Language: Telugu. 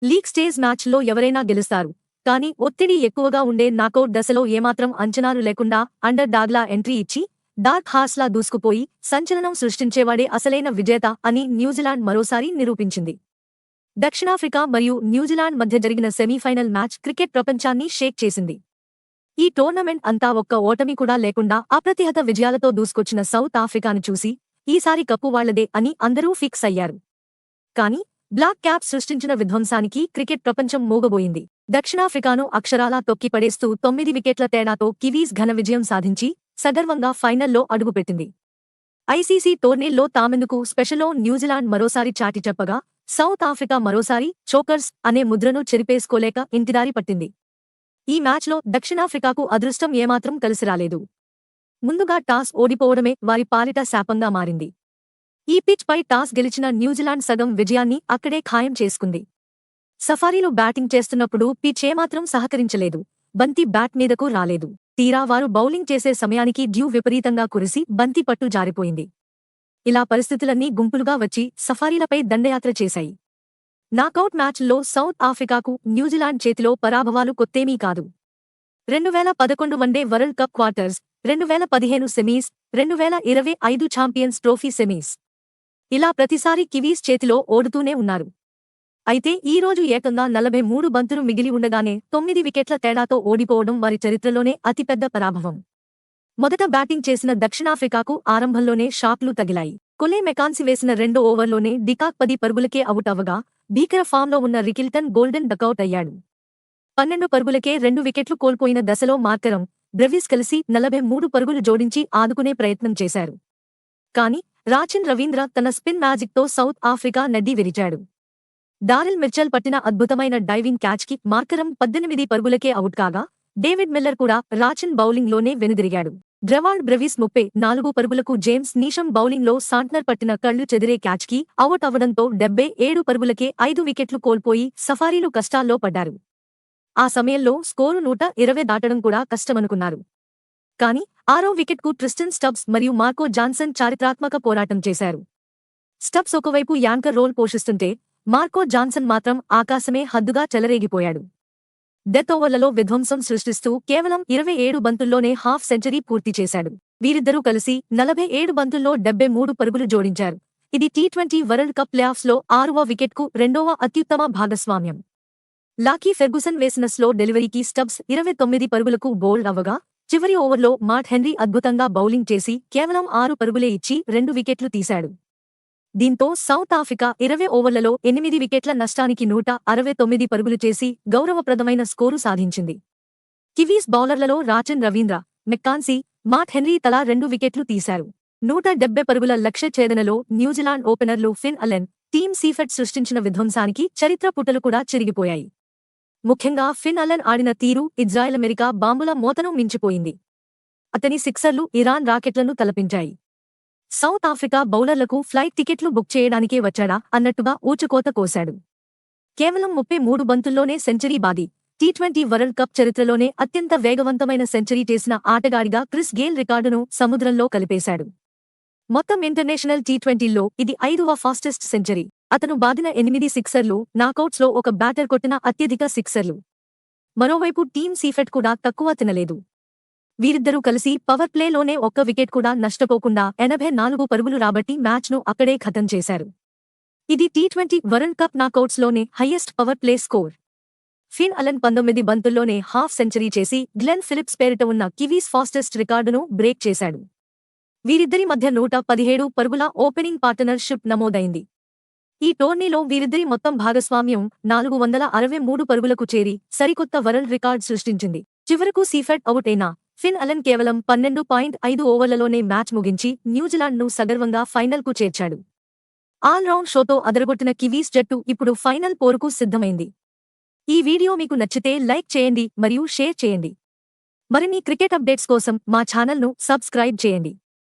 లీగ్ స్టేజ్ మ్యాచ్లో ఎవరైనా గెలుస్తారు. కానీ ఒత్తిడి ఎక్కువగా ఉండే నాకౌట్ దశలో ఏమాత్రం అంచనాలు లేకుండా అండర్ డాగ్లా ఎంట్రీ ఇచ్చి డార్క్ హార్స్లా దూసుకుపోయి సంచలనం సృష్టించేవాడే అసలైన విజేత అని న్యూజిలాండ్ మరోసారి నిరూపించింది. దక్షిణాఫ్రికా మరియు న్యూజిలాండ్ మధ్య జరిగిన సెమీఫైనల్ మ్యాచ్ క్రికెట్ ప్రపంచాన్ని షేక్ చేసింది. ఈ టోర్నమెంట్ అంతా ఒక్క ఓటమి కూడా లేకుండా అప్రతిహత విజయాలతో దూసుకొచ్చిన సౌత్ ఆఫ్రికాను చూసి ఈసారి కప్పు వాళ్లదే అని అందరూ ఫిక్స్ అయ్యారు. కానీ బ్లాక్ క్యాప్ సృష్టించిన విధ్వంసానికి క్రికెట్ ప్రపంచం మూగబోయింది. దక్షిణాఫ్రికాను అక్షరాలా తొక్కిపడేస్తూ 9 వికెట్ల తేడాతో కివీస్ ఘన విజయం సాధించి సగర్వంగా ఫైనల్లో అడుగుపెట్టింది. ఐసీసీ టోర్నీల్లో తామెందుకు స్పెషలో న్యూజిలాండ్ మరోసారి చాటి చెప్పగా సౌత్ ఆఫ్రికా మరోసారి చోకర్స్ అనే ముద్రను చెరిపేసుకోలేక ఇంటిదారి పట్టింది. ఈ మ్యాచ్లో దక్షిణాఫ్రికాకు అదృష్టం ఏమాత్రం కలిసిరాలేదు. ముందుగా టాస్ ఓడిపోవడమే వారి పాలిట శాపంగా మారింది. ఈ పిచ్ పై టాస్ గెలిచిన న్యూజిలాండ్ సగం విజయాన్ని అక్కడే ఖాయం చేసుకుంది. సఫారీలో బ్యాటింగ్ చేస్తున్నప్పుడు పిచ్ ఏమాత్రం సహకరించలేదు. బంతి బ్యాట్ మీదకు రాలేదు. తీరా వారు బౌలింగ్ చేసే సమయానికి డ్యూ విపరీతంగా కురిసి బంతి పట్టు జారిపోయింది. ఇలా పరిస్థితులన్నీ గుంపులుగా వచ్చి సఫారీలపై దండయాత్ర చేశాయి. నాకౌట్ మ్యాచ్ల్లో సౌత్ ఆఫ్రికాకు న్యూజిలాండ్ చేతిలో పరాభవాలు కొత్తేమీ కాదు. 2011 one day world cup quarters, 2015 semis, 2025 champions trophy semis, ఇలా ప్రతిసారి కివీస్ చేతిలో ఓడుతూనే ఉన్నారు. అయితే ఈ రోజు ఏకంగా 43 బంతులు మిగిలి ఉండగానే 9 వికెట్ల తేడాతో ఓడిపోవడం వారి చరిత్రలోనే అతిపెద్ద పరాభవం. మొదట బ్యాటింగ్ చేసిన దక్షిణాఫ్రికాకు ఆరంభంలోనే షాక్లు తగిలాయి. కొలే మెకాన్సి వేసిన 2 ఓవర్లోనే డికాక్ 10 పరుగులకే అవుట్ అవ్వగా భీకర ఫామ్లో ఉన్న రికిల్టన్ గోల్డెన్ డకౌట్ అయ్యాడు. 12 పరుగులకే 2 వికెట్లు కోల్పోయిన దశలో మార్కరం, బ్రెవిస్ కలిసి 43 పరుగులు జోడించి ఆదుకునే ప్రయత్నం చేశారు. కానీ రాచిన్ రవీంద్ర తన స్పిన్ మ్యాజిక్తో సౌత్ ఆఫ్రికా నడ్డి విరిచాడు. డారెల్ మిర్చెల్ పట్టిన అద్భుతమైన డైవింగ్ క్యాచ్కి మార్కరం 18 పరుగులకే అవుట్ కాగా డేవిడ్ మిల్లర్ కూడా రాచిన్ బౌలింగ్లోనే వెనుదిరిగాడు. డ్రెవాల్డ్ బ్రెవిస్ 34 పరుగులకు జేమ్స్ నీషం బౌలింగ్లో సాంట్నర్ పట్టిన కళ్లు చెదిరే క్యాచ్కి అవుట్ అవ్వడంతో 77 పరుగులకే 5 వికెట్లు కోల్పోయి సఫారీలు కష్టాల్లో పడ్డారు. ఆ సమయంలో స్కోరు 120 దాటడం కూడా కష్టమనుకున్నారు. కానీ 6వ వికెట్కు ట్రిస్టన్ స్టబ్స్ మరియు మార్కో జాన్సన్ చారిత్రాత్మక పోరాటం చేశారు. స్టబ్స్ ఒకవైపు యాంకర్ రోల్ పోషిస్తుంటే మార్కో జాన్సన్ మాత్రం ఆకాశమే హద్దుగా చెలరేగిపోయాడు. డెత్ ఓవర్లలో విధ్వంసం సృష్టిస్తూ కేవలం 27 బంతుల్లోనే హాఫ్ సెంచరీ పూర్తి చేశాడు. వీరిద్దరూ కలిసి 47 బంతుల్లో 73 పరుగులు జోడించారు. ఇది టీ20 వరల్డ్ కప్ ప్లేఆఫ్స్లో 6వ వికెట్కు 2వ అత్యుత్తమ భాగస్వామ్యం. లాకీ ఫెర్గుసన్ వేసిన స్లో డెలివరీకి స్టబ్స్ 29 పరుగులకు బౌల్డ్ అవ్వగా చివరి ఓవర్లో మాట్ హెన్రీ అద్భుతంగా బౌలింగ్ చేసి కేవలం 6 పరుగులే ఇచ్చి 2 వికెట్లు తీశాడు. దీంతో సౌత్ ఆఫ్రికా 20 ఓవర్లలో 8 వికెట్ల నష్టానికి 169 పరుగులు చేసి గౌరవప్రదమైన స్కోరు సాధించింది. కివీస్ బౌలర్లలో రాచిన్ రవీంద్ర, మెక్కాన్సీ, మాట్ హెన్రీ తలా 2 వికెట్లు తీశారు. 170 పరుగుల లక్ష్య ఛేదనలో న్యూజిలాండ్ ఓపెనర్లు ఫిన్ అలెన్, టీమ్ సీఫెట్ సృష్టించిన విధ్వంసానికి చరిత్ర పుటలు కూడా చిరిగిపోయాయి. ముఖ్యంగా ఫిన్ అలెన్ ఆడిన తీరు ఇజ్రాయెల్ అమెరికా బాంబుల మోతను మించిపోయింది. అతని సిక్సర్లు ఇరాన్ రాకెట్లను తలపించాయి. సౌత్ ఆఫ్రికా బౌలర్లకు ఫ్లైట్ టికెట్లు బుక్ చేయడానికే వచ్చాడా అన్నట్టుగా ఊచకోత కోశాడు. కేవలం 33 బంతుల్లోనే సెంచరీ బాది టీ20 వరల్డ్ కప్ చరిత్రలోనే అత్యంత వేగవంతమైన సెంచరీ చేసిన ఆటగాడిగా క్రిస్ గేల్ రికార్డును సముద్రంలో కలిపేశాడు. మొత్తం ఇంటర్నేషనల్ టీ20ల్లో ఇది 5వ ఫాస్టెస్ట్ సెంచరీ. అతను బాదిన 8 సిక్సర్లు నాకౌట్స్లో ఒక బ్యాటర్ కొట్టిన అత్యధిక సిక్సర్లు. మరోవైపు టీమ్ సీఫెట్ కూడా తక్కువ తినలేదు. వీరిద్దరూ కలిసి పవర్ ప్లేలోనే ఒక్క వికెట్ కూడా నష్టపోకుండా 84 పరుగులు రాబట్టి మ్యాచ్ను అక్కడే ఖతం చేశారు. ఇది టీ20 వరల్డ్ కప్ నాకౌట్స్లోనే highest powerplay score. Finn Allen 19 బంతుల్లోనే హాఫ్ సెంచరీ చేసి గ్లెన్ ఫిలిప్స్ పేరిట ఉన్న కివీస్ ఫాస్టెస్ట్ రికార్డును బ్రేక్ చేశాడు. వీరిద్దరి మధ్య 117 పరుగుల ఓపెనింగ్ పార్ట్నర్షిప్ నమోదైంది. ఈ టోర్నీలో వీరిద్దరి మొత్తం భాగస్వామ్యం 463 పరుగులకు చేరి సరికొత్త వరల్డ్ రికార్డ్ సృష్టించింది. చివరకు సీఫెట్ అవుట్ అయినా ఫిన్ అలెన్ కేవలం 12.5 ఓవర్లలోనే మ్యాచ్ ముగించి న్యూజిలాండ్ను సగర్వంగా ఫైనల్కు చేర్చాడు. ఆల్రౌండ్ షోతో అదరగొట్టిన కివీస్ జట్టు ఇప్పుడు ఫైనల్ పోరుకు సిద్ధమైంది. ఈ వీడియో మీకు నచ్చితే లైక్ చేయండి మరియు షేర్ చేయండి. మరిన్ని క్రికెట్ అప్డేట్స్ కోసం మా ఛానల్ను సబ్స్క్రైబ్ చేయండి.